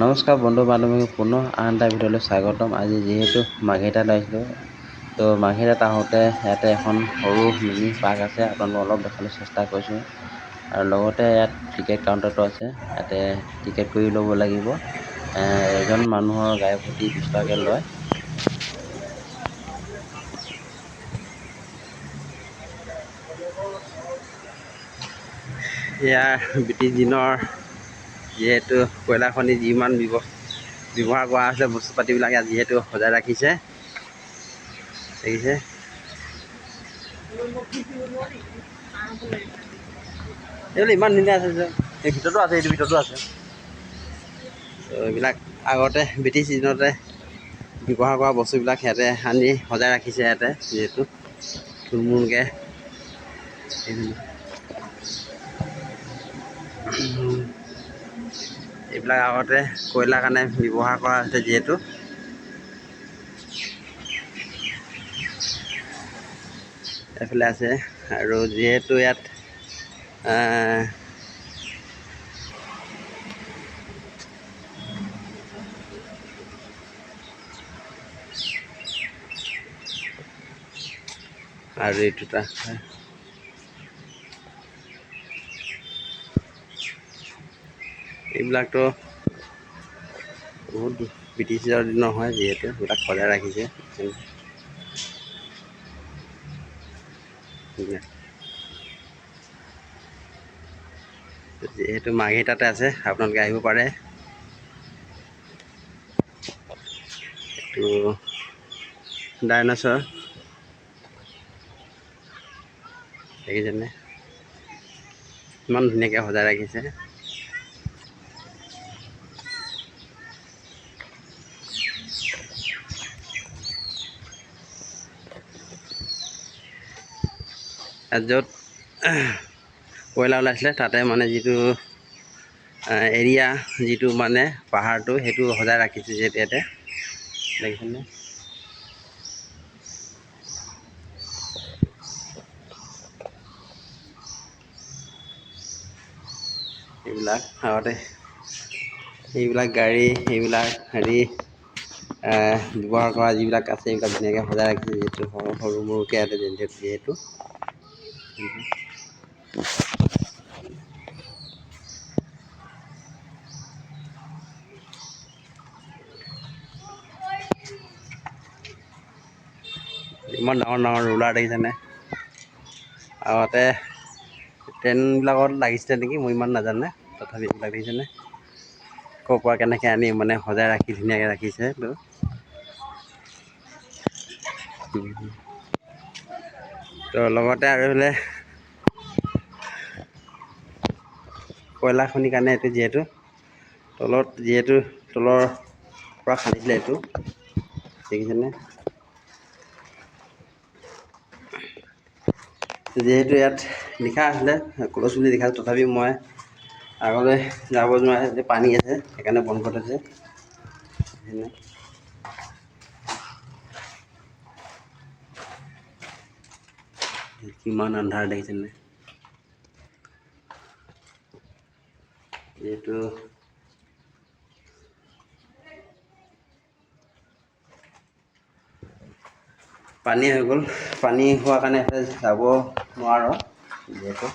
নমস্কাৰ বন্ধু বান্ধৱীক পুনৰ আন এটা ভিডিঅ'লৈ স্বাগতম। আজি যিহেতু মাৰ্ঘেৰিটাত আহিছিলোঁ, তো মাৰ্ঘেৰিটাত আহোঁতে ইয়াতে এখন সৰু মিনি পাৰ্ক আছে, আপোনালোকক অলপ দেখাবলৈ চেষ্টা কৰিছোঁ। আৰু লগতে ইয়াত টিকেট কাউণ্টাৰটো আছে, ইয়াতে টিকেট কৰি ল'ব লাগিব। এজন মানুহৰ গাই প্ৰতি 20 টকাকৈ লয়। ইয়াৰ ব্ৰিটিছ দিনৰ যিহেতু কয়লা খনি যিমান ব্যৱহাৰ কৰা হৈছে, বস্তু পাতিবিলাক ইয়াত যিহেতু সজাই ৰাখিছে, দেখিছে। এইবিলাক ইমান ধুনীয়া আছে যে, এই ভিতৰতো আছে, এইটো ভিতৰতো আছে। এইবিলাক আগতে ব্ৰিটিছ দিনতে ব্যৱহাৰ কৰা বস্তুবিলাক সিহঁতে আনি সজাই ৰাখিছে ইয়াতে, যিহেতু থুলমূলকৈ। এইবিলাক আগতে কয়লাৰ কাৰণে ব্যৱহাৰ কৰা হৈছে, যিহেতু এইফালে আছে। আৰু যিহেতু ইয়াত আৰু এইটোটা এইবিলাকতো বহুত ব্ৰিটিছৰ দিনৰ হয়, যিহেতু এইবিলাক সজাই ৰাখিছে। যিহেতু মাৰ্ঘেৰিটাতে আছে, আপোনালোকে আহিব পাৰে। এইটো ডাইনছৰ, দেখিছেনে ইমান ধুনীয়াকৈ সজাই ৰাখিছে। য'ত কয়লা ওলাইছিলে, তাতে মানে যিটো এৰিয়া, যিটো মানে পাহাৰটো, সেইটো সজাই ৰাখিছে যিহেতু ইয়াতে, দেখিছেনে। এইবিলাক আগতে এইবিলাক গাড়ী, এইবিলাক ব্যৱহাৰ কৰা যিবিলাক আছে, এইবিলাক ধুনীয়াকৈ সজাই ৰাখিছে, যিহেতু সৰু সৰুকৈ ইয়াতে যিহেতু ইমান ডাঙৰ ডাঙৰ ৰুলাৰ, দেখিছেনে। আগতে ট্ৰেইনবিলাকত লাগিছিলে নেকি, মই ইমান নাজানো, তথাপি এইবিলাক দেখিছেনে, ক'ৰ পৰা কেনেকৈ আনি মানে সজাই ৰাখি ধুনীয়াকৈ ৰাখিছে। তো লগতে আৰু এইফালে কয়লা খনিৰ কাৰণে এইটো যিহেতু তলৰ পৰা খান্দিছিলে, এইটো দেখিছেনে। যিহেতু ইয়াত লিখা আছিলে ক্লজ বুলি লিখা আছে, তথাপিও মই আগলৈ যাব নোৱাৰে, পানী আছে, সেইকাৰণে বন্ধ কৰি থৈছে। কিমান আন্ধাৰ, দেখিছেনে। যিহেতু পানী হৈ গ'ল, পানী হোৱাৰ কাৰণে যাব নোৱাৰোঁ, যিহেতু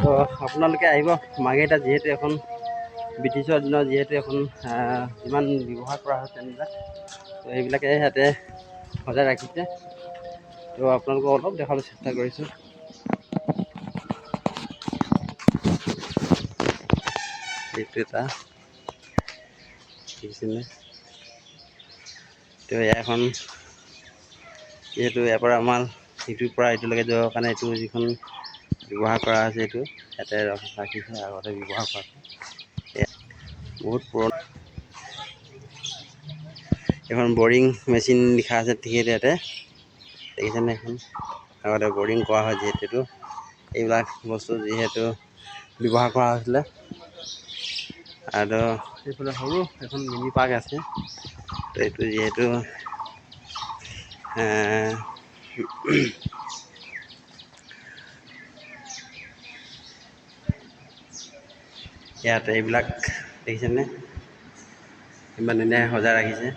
তো আপোনালোকে আহিব মাৰ্ঘেৰিটাত, যিহেতু এখন ব্ৰিটিছৰ দিনত যিহেতু এখন যিমান ব্যৱহাৰ কৰা হয় ট্ৰেইনবিলাক, তো সেইবিলাকে ইয়াতে সজাই ৰাখিছে। তো আপোনালোকক অলপ দেখাবলৈ চেষ্টা কৰিছোঁ। এইটো এটা দেখিছেনে। তো এখন যিহেতু ইয়াৰ পৰা আমাৰ ইটোৰ পৰা ইটোলৈকে যাবৰ কাৰণে এইটো যিখন ব্যৱহাৰ কৰা হৈছে, এইটো ইয়াতে ৰাখিছে, আগতে ব্যৱহাৰ কৰা বহুত পুৰণা। এখন বৰিং মেচিন লিখা আছে ঠিকেই ইয়াতে দেখিছেনে। এখন আগতে বৰিং কৰা হয় যিহেতু এইবিলাক বস্তু যিহেতু ব্যৱহাৰ কৰা হৈছিলে। আৰু এইফালে সৰু এখন মিনি পাৰ্ক আছে। তো এইটো যিহেতু ইয়াত এইবিলাক দেখিছেনে ইমান ধুনীয়া সজাই ৰাখিছে।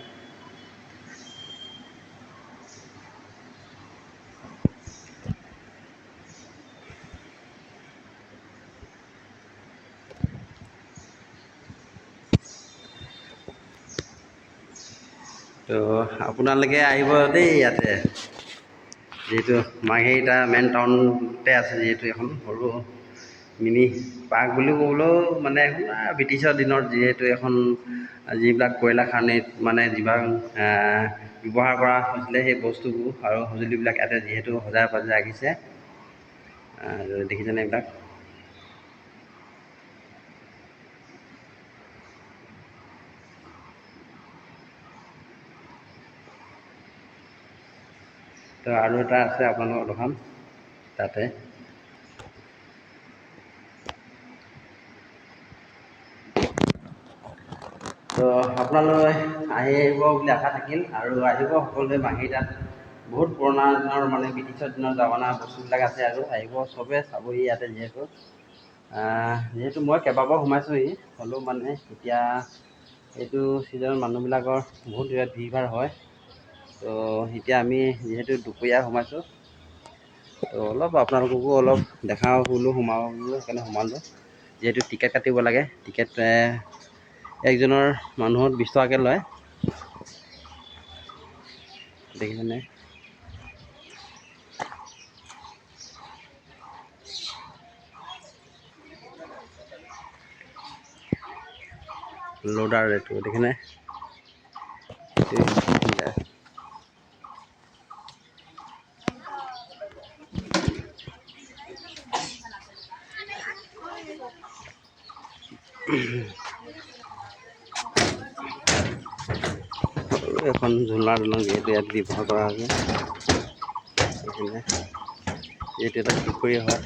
তো আপোনালোকে আহিব দেই ইয়াতে, যিহেতু মাৰ্ঘেৰিটা মেইন টাউনতে আছে যিহেতু এখন সৰু মিনি পাৰ্ক বুলি ক'বলৈও মানে ব্ৰিটিছৰ দিনত যিহেতু এখন যিবিলাক কয়লা খানিত মানে যিবিলাক ব্যৱহাৰ কৰা হৈছিলে সেই বস্তুবোৰ আৰু সঁজুলিবিলাক ইয়াতে যিহেতু সজাই পজাই ৰাখিছে। আৰু দেখিছেনে এইবিলাক। তো আৰু এটা আছে আপোনালোকৰ দোকান তাতে। তো আপোনালোকে আহিব বুলি আশা থাকিল আৰু আহিব সকলোৱে। মাৰ্ঘেৰিটাত বহুত পুৰণা দিনৰ মানে ব্ৰিটিছৰ দিনৰ জামানা বস্তুবিলাক আছে আৰু আহিব চবে চাবহি ইয়াতে। যিহেতু মই কেইবাবাৰো সোমাইছোঁহি, হ'লেও মানে এতিয়া এইটো ছিজনত মানুহবিলাকৰ বহুত ইয়াত ভিৰ ভাৰ হয়। তো এতিয়া আমি যিহেতু দুপৰীয়া সোমাইছোঁ, তো অলপ আপোনালোককো অলপ দেখাওঁ বোলো, সোমাব বোলো, সেইকাৰণে সোমালোঁ। যিহেতু টিকেট কাটিব লাগে, টিকেট একজনৰ মানুহত 20 টকাকৈ লয় দেখিছেনে। লোডাৰ এইটো দেখিছেনে। এখন ঝুলনা দলং যিহেতু ইয়াত ব্যৱহাৰ কৰা হৈছে। যিহেতু এটা পুখুৰী হয়,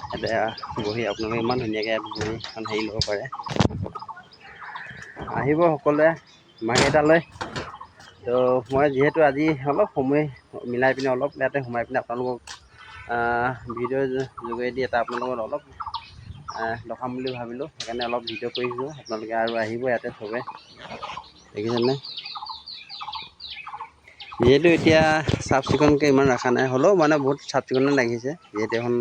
ইয়াতে বহি আপোনালোকে ইমান ধুনীয়াকৈ ইয়াত বহি এখন হেৰি ল'ব পাৰে। আহিব সকলোৱে মাৰ্ঘেৰিটালৈ। তো মই যিহেতু আজি অলপ সময় মিলাই পিনে অলপ ইয়াতে সোমাই পিনে আপোনালোকক ভিডিঅ'ৰ যোগেদি এটা আপোনালোকৰ অলপ দেখাম বুলি ভাবিলোঁ, সেইকাৰণে অলপ ভিডিঅ' কৰিছোঁ। আপোনালোকে আৰু আহিব ইয়াতে চবে দেখিছেনে। যিহেতু এতিয়া চাফ চিকুণকৈ ইমান ৰখা নাই, হ'লেও মানে বহুত চাফ চিকুণে লাগিছে। যিহেতু এখন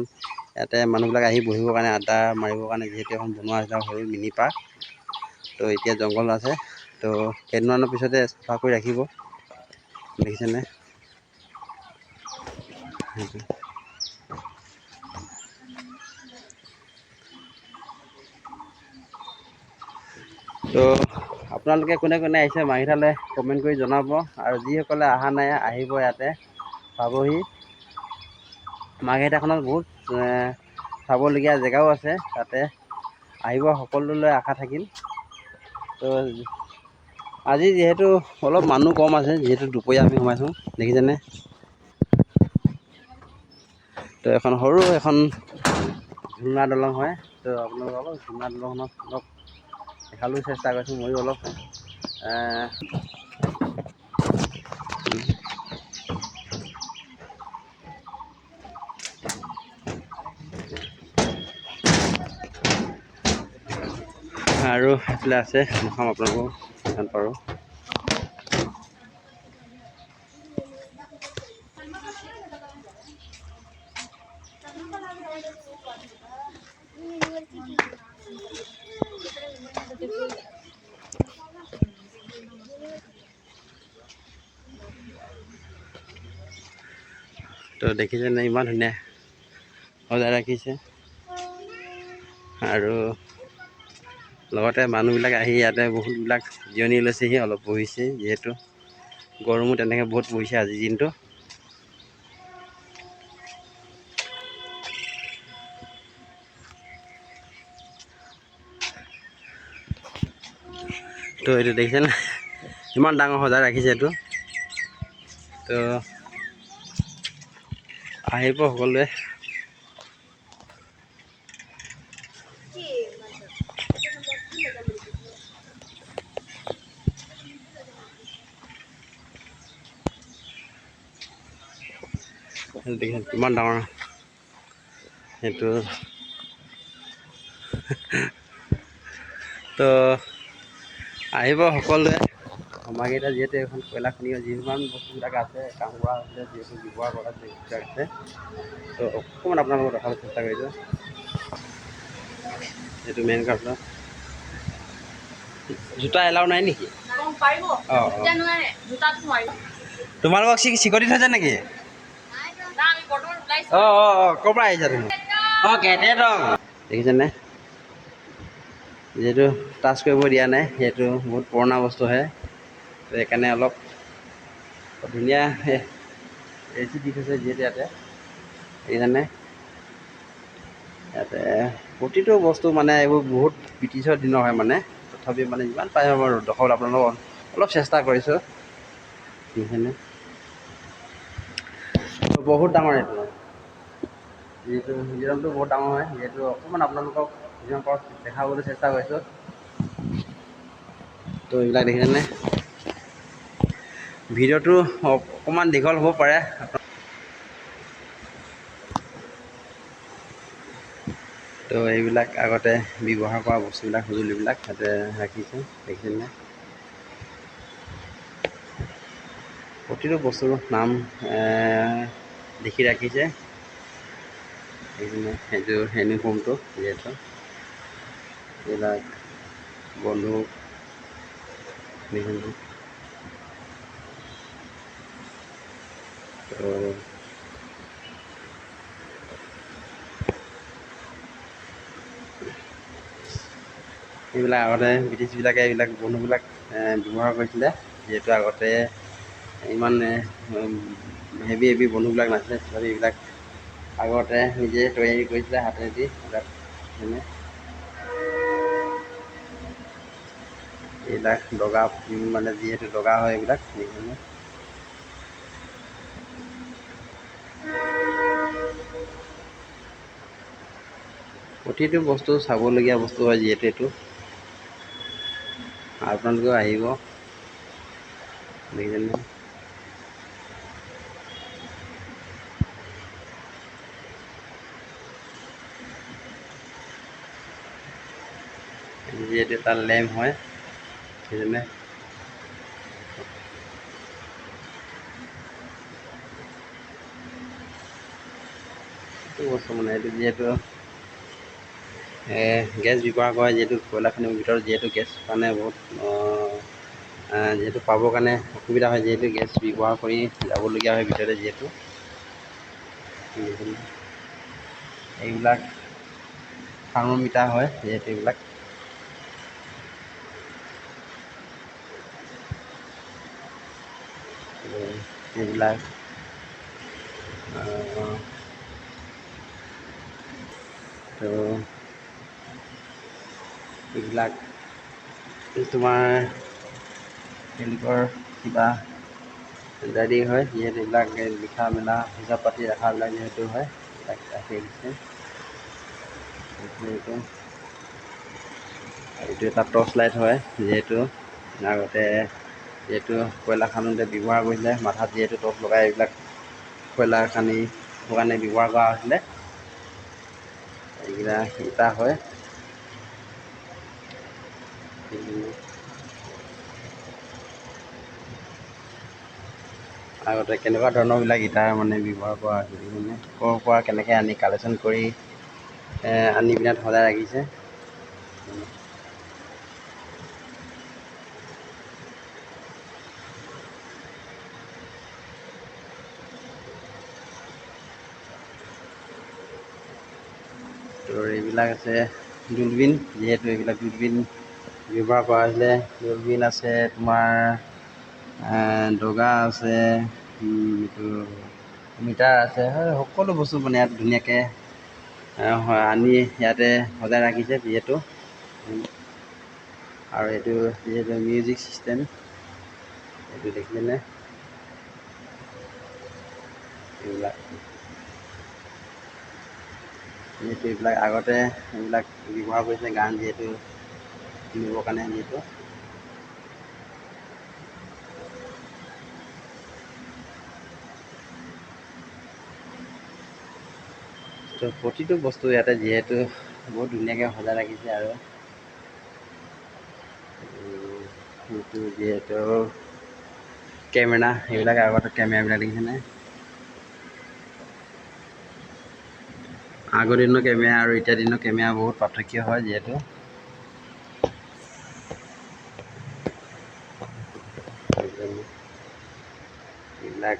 ইয়াতে মানুহবিলাক আহি বহিবৰ কাৰণে, আড্ডা মাৰিবৰ কাৰণে যিহেতু এখন বনোৱা হৈছে সৰু মিনি পাৰ্ক। তো এতিয়া জংঘল আছে, তো কেইদিনমানৰ পিছতে চাফা কৰি ৰাখিব দেখিছেনে। তো আপোনালোকে কোনে কোনে আহিছে মাৰ্ঘেৰিটালৈ কমেণ্ট কৰি জনাব। আৰু যিসকলে অহা নাই আহিব, ইয়াতে পাবহি। মাৰ্ঘেৰিটাখনত বহুত চাবলগীয়া জেগাও আছে, তাতে আহিব সকলোলৈ আশা থাকিল। তো আজি যিহেতু অলপ মানুহ কম আছে, যিহেতু দুপৰীয়া আমি সোমাইছোঁ দেখিছেনে। তো এখন সৰু এখন ঝুলনা দলং হয়। তো আপোনালোকে অলপ ঝুলনা দলংখনত অলপ দেখালৈও চেষ্টা কৰিছোঁ ময়ো অলপ। আৰু সেইফালে আছে, দেখাম আপোনালোকক যিমান পাৰোঁ। তো দেখিছেনে ইমান ধুনীয়া সজাই ৰাখিছে। আৰু লগতে মানুহবিলাক আহি ইয়াতে বহুতবিলাক জিৰণি লৈছেহি, অলপ বহিছে। যিহেতু গৰমো তেনেকৈ বহুত পৰিছে আজিৰ দিনটো। তো এইটো দেখিছেনে ইমান ডাঙৰ সজাই ৰাখিছে এইটো। তো আহিব সকলোৱে। দেখিছে কিমান ডাঙৰ সেইটো। তো আহিব সকলোৱে। আমাৰকেইটা যিহেতু এখন কয়লা খনি যিমান বস্তুবিলাক আছে কাম কৰা হৈছে, যিহেতু ব্যৱহাৰ কৰা যিবিলাক আছে, তো অকণমান আপোনালোকক দেখাবলৈ চেষ্টা কৰিছোঁ। এইটো মেইন কাপোৰ। জোতা এলাও নাই নেকি? অঁ তোমালোকক চিকটি থৈছে নেকি? অঁ অঁ অঁ ক'ৰ পৰা আহিছা তুমি? অঁ কেটেটং দেখিছেনে? যিহেতু টাচ কৰিব দিয়া নাই, সেইটো বহুত পুৰণা বস্তু হয়, তো সেইকাৰণে অলপ ধুনীয়া এচি দি থৈছে যিহেতু ইয়াতে। সেইকাৰণে ইয়াতে প্ৰতিটো বস্তু মানে এইবোৰ বহুত ব্ৰিটিছৰ দিনৰ হয় মানে, তথাপি মানে যিমান পাৰে মই দেখাবলৈ আপোনালোকক অলপ চেষ্টা কৰিছোঁ। সেইকাৰণে বহুত ডাঙৰ এইটো, যিহেতু মিউজিয়ামটো বহুত ডাঙৰ হয়, যিহেতু অকণমান আপোনালোকক যিমান পাৰোঁ দেখাবলৈ চেষ্টা কৰিছোঁ। তো এইবিলাক দেখিছেনে? ভিডিঅ'টো অকণমান দীঘল হ'ব পাৰে। তো এইবিলাক আগতে ব্যৱহাৰ কৰা বস্তুবিলাক সঁজুলিবিলাক তাতে ৰাখিছে, দেখিছেনে? প্ৰতিটো বস্তুৰ নাম লিখি ৰাখিছে। সেইটো ইউনিফৰ্মটো যিহেতু এইবিলাক বন্দুক দেখিছে। তো এইবিলাক আগতে ব্ৰিটিছবিলাকে এইবিলাক বন্ধুবিলাক ব্যৱহাৰ কৰিছিলে, যিহেতু আগতে ইমান হেভি হেভি বন্ধুবিলাক নাছিলে, তথাপি এইবিলাক আগতে নিজে তৈয়াৰী কৰিছিলে হাতেদি। এইবিলাক দগা মানে যিহেতু দগা হয় এইবিলাক সেইকাৰণে। প্ৰতিটো বস্তু চাবলগীয়া বস্তু হয়, যিহেতু এইটো আপোনালোকেও আহিব দেখিছেনে? যিহেতু এটা লেম্প হয়, সেইকাৰণে এইটো বস্তু মানে এইটো যিহেতু গেছ ব্যৱহাৰ কৰে, যিহেতু কয়লা খনিৰ ভিতৰত যিহেতু গেছ কাৰণে বহুত যিহেতু পাবৰ কাৰণে অসুবিধা হয়, যিহেতু গেছ ব্যৱহাৰ কৰি যাবলগীয়া হয় ভিতৰতে। যিহেতু এইবিলাক থাৰ্মোমিটাৰ হয়, যিহেতু এইবিলাক এইবিলাক তো এইবিলাক তোমাৰ তেওঁলোকৰ কিবা ডায়েৰী হয়, যিহেতু এইবিলাক লিখা মেলা হিচাপ পাতি ৰখাবিলাক যিহেতু হয়, এইবিলাক ৰাখি দিছে। এইটো এটা টৰ্চ লাইট হয়, যিহেতু আগতে যিহেতু কয়লা খান্দোতে ব্যৱহাৰ কৰিছিলে, মাথাত যিহেতু টৰ্চ লগাই এইবিলাক কয়লা খান্দি কাৰণে ব্যৱহাৰ কৰা হৈছিলে। এইকেইটা ইটা হয়। আগতে কেনেকুৱা ধৰণৰবিলাক ইটা মানে ব্যৱহাৰ কৰা হৈছিল, মানে ক'ৰ পৰা কেনেকৈ আনি কালেকশ্যন কৰি আনি পিনে সজাই ৰাখিছে। তো এইবিলাক আছে দূৰবীণ, যিহেতু এইবিলাক দূৰবীণ ব্যৱহাৰ কৰা হৈছিলে। দূৰবীণ আছে, তোমাৰ দগা আছে, এইটো মিটাৰ আছে, সকলো বস্তু মানে ইয়াত ধুনীয়াকৈ আনি ইয়াতে সজাই ৰাখিছে। যিহেতু আৰু এইটো যিহেতু মিউজিক ছিষ্টেম, এইটো দেখিছেনে এইবিলাক যিহেতু এইবিলাক আগতে এইবিলাক ব্যৱহাৰ কৰিছিলে গান যিহেতু শুনিবৰ কাৰণে যিহেতু ত' প্ৰতিটো বস্তু ইয়াতে যিহেতু বহুত ধুনীয়াকৈ সজাই ৰাখিছে আৰু সেইটো যিহেতু কেমেৰা, সেইবিলাক আগতে কেমেৰাবিলাক দেখিছেনে আগৰ দিনৰ কেমেৰা আৰু এতিয়া দিনৰ কেমেৰা বহুত পাৰ্থক্য হয় যিহেতু এইবিলাক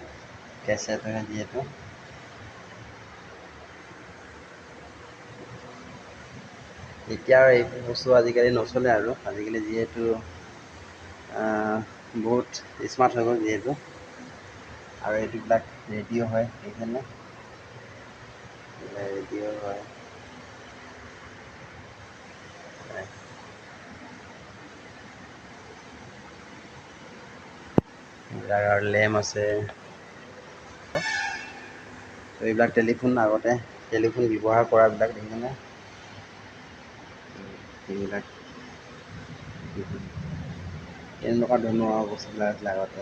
কেছেট হয় যিহেতু এতিয়া আৰু এইবোৰ বস্তু আজিকালি নচলে আৰু আজিকালি যিহেতু বহুত স্মাৰ্ট হৈ গ'ল যিহেতু আৰু এইটোবিলাক ৰেডিঅ' হয় সেইকাৰণে ৰেডিঅ' হয় এইবিলাক আৰু লেম্প আছে ত' এইবিলাক টেলিফোন আগতে টেলিফোন ব্যৱহাৰ কৰাবিলাক দেখিছেনে এইবিলাক এনেকুৱা ধৰণৰ বস্তুবিলাক আছিলে আগতে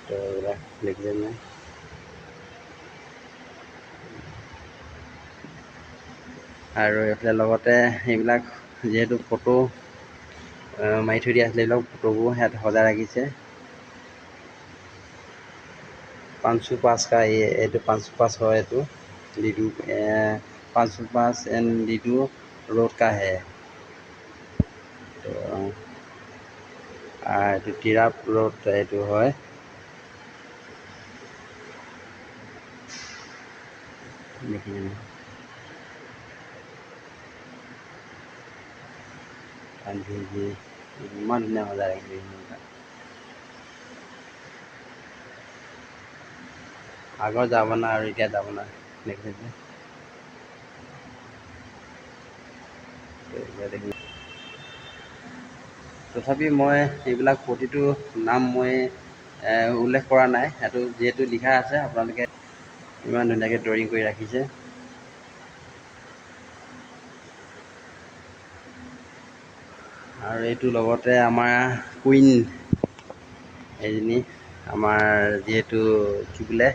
ত' এইবিলাক দেখিছেনে আৰু এইফালে লগতে এইবিলাক যিহেতু ফটো মাৰি থৈ দিয়া আছিলে এইবিলাক ফটোবোৰ ইয়াত সজাই ৰাখিছে 505 का এইটো 505 হয় এইটো লিডু 505 एंड लिडू रोड का है এইটো তিৰাপ ৰোড এইটো হয় দেখিছেনে গান্ধীজী ইমান ধুনীয়া সজাই ৰাখিছে আগৰ জামানা আৰু এতিয়া জামানা দেখিছে তথাপি মই এইবিলাক প্ৰতিটো নাম মই উল্লেখ কৰা নাই সেইটো যিহেতু লিখা আছে আপোনালোকে ইমান ধুনীয়াকৈ ড্ৰয়িং কৰি ৰাখিছে আৰু এইটো লগতে আমাৰ কুইন এইজনী আমাৰ যিহেতু কি বোলে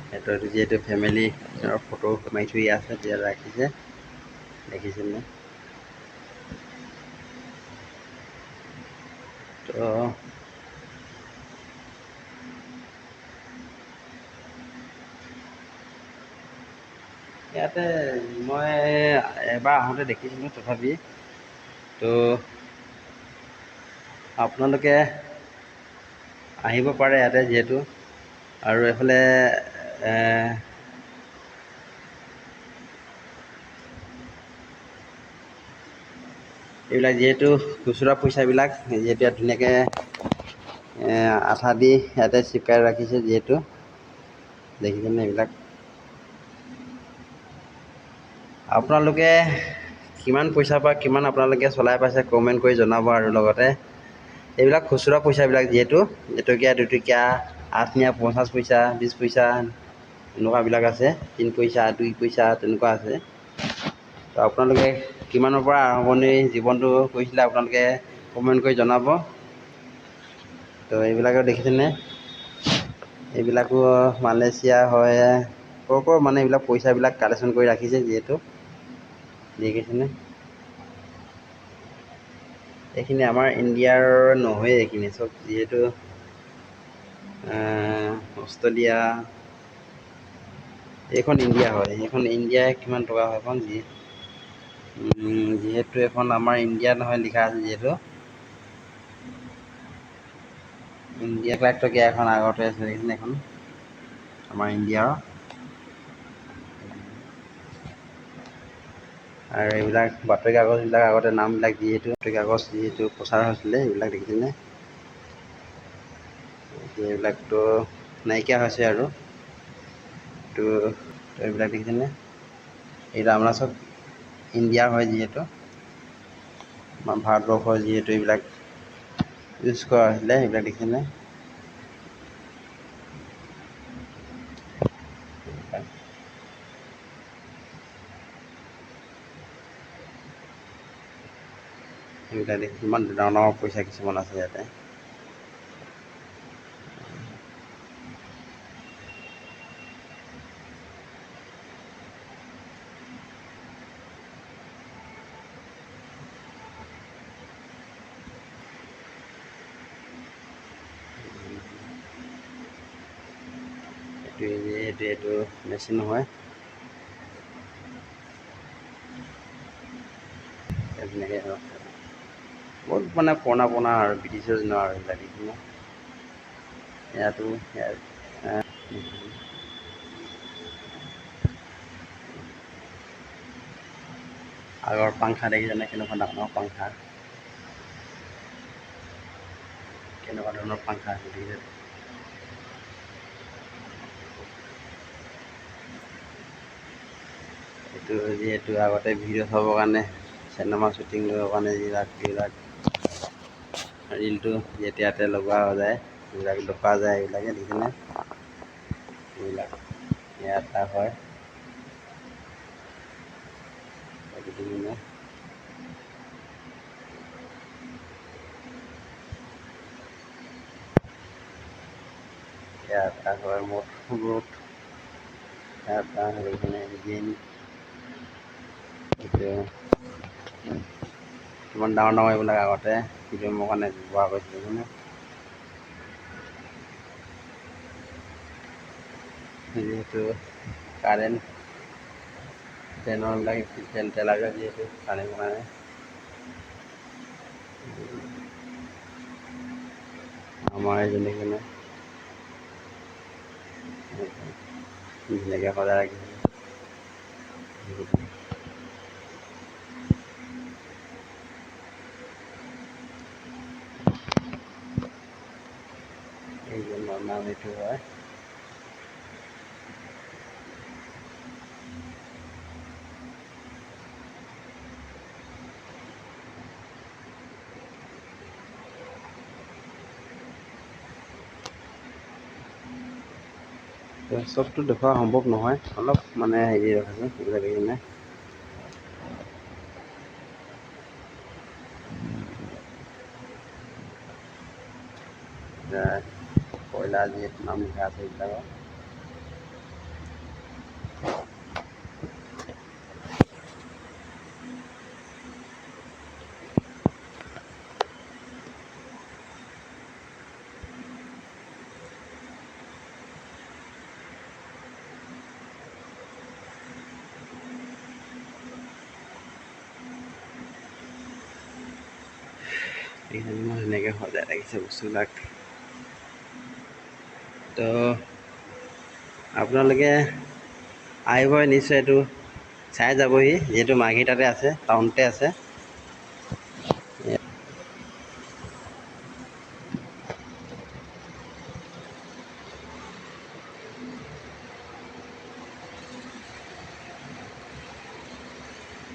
সিহঁতৰ যিহেতু ফেমিলি ফটো মাৰি থৈ আছে তেতিয়া ৰাখিছে দেখিছেনে ত' ইয়াতে মই এবাৰ আহোঁতে দেখিছিলোঁ তথাপি ত' আপোনালোকে আহিব পাৰে ইয়াতে যিহেতু আৰু এইফালে এইবিলাক যিহেতু খুচুৰা পইচাবিলাক যিহেতু ইয়াত ধুনীয়াকৈ আঠা দি ইয়াতে চিপকাই ৰাখিছে যিহেতু দেখিছেনে এইবিলাক আপোনালোকে কিমান পইচাৰ পৰা কিমান আপোনালোকে চলাই পাইছে কমেণ্ট কৰি জনাব আৰু লগতে এইবিলাক খুচুৰা পইচাবিলাক যিহেতু এটকীয়া দুটকীয়া আঠনীয়া 50 পইচা 20 পইচা এনেকুৱাবিলাক আছে 3 পইচা 2 পইচা তেনেকুৱা আছে ত' আপোনালোকে কিমানৰ পৰা আৰম্ভণি জীৱনটো কৰিছিলে আপোনালোকে কমেণ্ট কৰি জনাব ত' এইবিলাকক দেখিছেনে এইবিলাকো মালয়েছিয়া হয় ক'ৰ মানে এইবিলাক পইচাবিলাক কালেকশ্যন কৰি ৰাখিছে যিহেতু দেখিছেনে এইখিনি আমাৰ ইণ্ডিয়াৰ নহয় এইখিনি চব যিহেতু অষ্ট্ৰেলিয়া এইখন ইণ্ডিয়া হয় এইখন ইণ্ডিয়াই কিমান টকা হয় এখন যিহেতু এখন আমাৰ ইণ্ডিয়া নহয় লিখা আছে যিহেতু ইণ্ডিয়া 1 লাখ টকীয়া এখন আগতে আছে দেখিছেনে এখন আমাৰ ইণ্ডিয়াৰ আৰু এইবিলাক বাতৰি কাগজবিলাক আগতে নামবিলাক যিহেতু বাতৰি কাগজ যিহেতু প্ৰচাৰ হৈছিলে সেইবিলাক দেখিছেনে এইবিলাকতো নাইকিয়া হৈছে আৰু তো এইবিলাক দেখিছেনে? এইটো আমাৰ চব ইণ্ডিয়াৰ হয় যিহেতু, আমাৰ ভাৰতবৰ্ষৰ যিহেতু এইবিলাক ইউজ কৰা হৈছিলে, সেইবিলাক দেখিছেনে? এইবিলাক দেখি ইমান ডাঙৰ ডাঙৰ পইচা কিছুমান আছে ইয়াতে। এইটো মেচিন হয়। তেনেকৈ বহুত মানে পুৰণা পুৰণা আৰু ব্ৰিটিছৰ দিনৰ আৰু এইবিলাক দেখিছেনে? ইয়াতো আগৰ পাংখা দেখিছেনে? কেনেকুৱা ডাঙৰ পাংখা, কেনেকুৱা ধৰণৰ পাংখা দেখিছে? এইটো যিহেতু আগতে ভিডিঅ' চাবৰ কাৰণে, চিনেমা শ্বুটিং কৰিবৰ কাৰণে এইবিলাক ৰিলটো যেতিয়াতে লগোৱা যায়, এইবিলাক দেখুওৱা যায়, এইবিলাকে দেখিছেনে? এইবিলাক ইয়াত হয়। দেখিছেনে? ইয়াত হয় মুঠ ইয়াত দেখিছেনে? কিমান ডাঙৰ ডাঙৰ এইবিলাক আগতে ফিল্মৰ কাৰণে ব্যৱহাৰ কৰিছিলে হয়নে? যিহেতু কাৰেণ্ট ট্ৰেইনৰবিলাক তেলাপিয়া যিহেতু কাৰেণ্ট মাৰে, আমাৰ এই যেনেকৈ ধুনীয়াকৈ সজাই ৰাখিছে। এইজনৰ নাম এইটো হয়। চবটো দেখুওৱা সম্ভৱ নহয়, অলপ মানে হেৰি ৰাখিছোঁ এইবিলাক দেখিছেনে? কয়লা যিহেতু নাম লিখা আছে এইবিলাকৰ। ইমান ধুনীয়াকৈ সজাই ৰাখিছে বস্তুবিলাক। তো আপোনালোকে আহিব নিশ্চয়, এইটো চাই যাবহি, যিহেতু মাৰ্ঘেৰিটাতে আছে, টাউনতে আছে।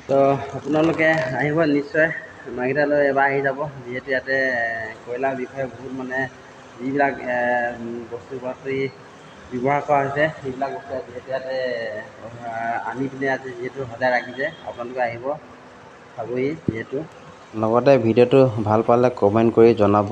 তো আপোনালোকে আহিব নিশ্চয়, মাৰ্ঘেৰিটালৈ এবাৰ আহি যাব, যিহেতু ইয়াতে কয়লাৰ বিষয়ে বহুত মানে যিবিলাক বস্তু পাতি ব্যৱহাৰ কৰা হৈছে, সেইবিলাক বস্তু যিহেতু ইয়াতে আনি পিনে আজি যিহেতু সজাই ৰাখিছে, আপোনালোকে আহিব চাবহি যিহেতু। লগতে ভিডিঅ'টো ভাল পালে কমেণ্ট কৰি জনাব।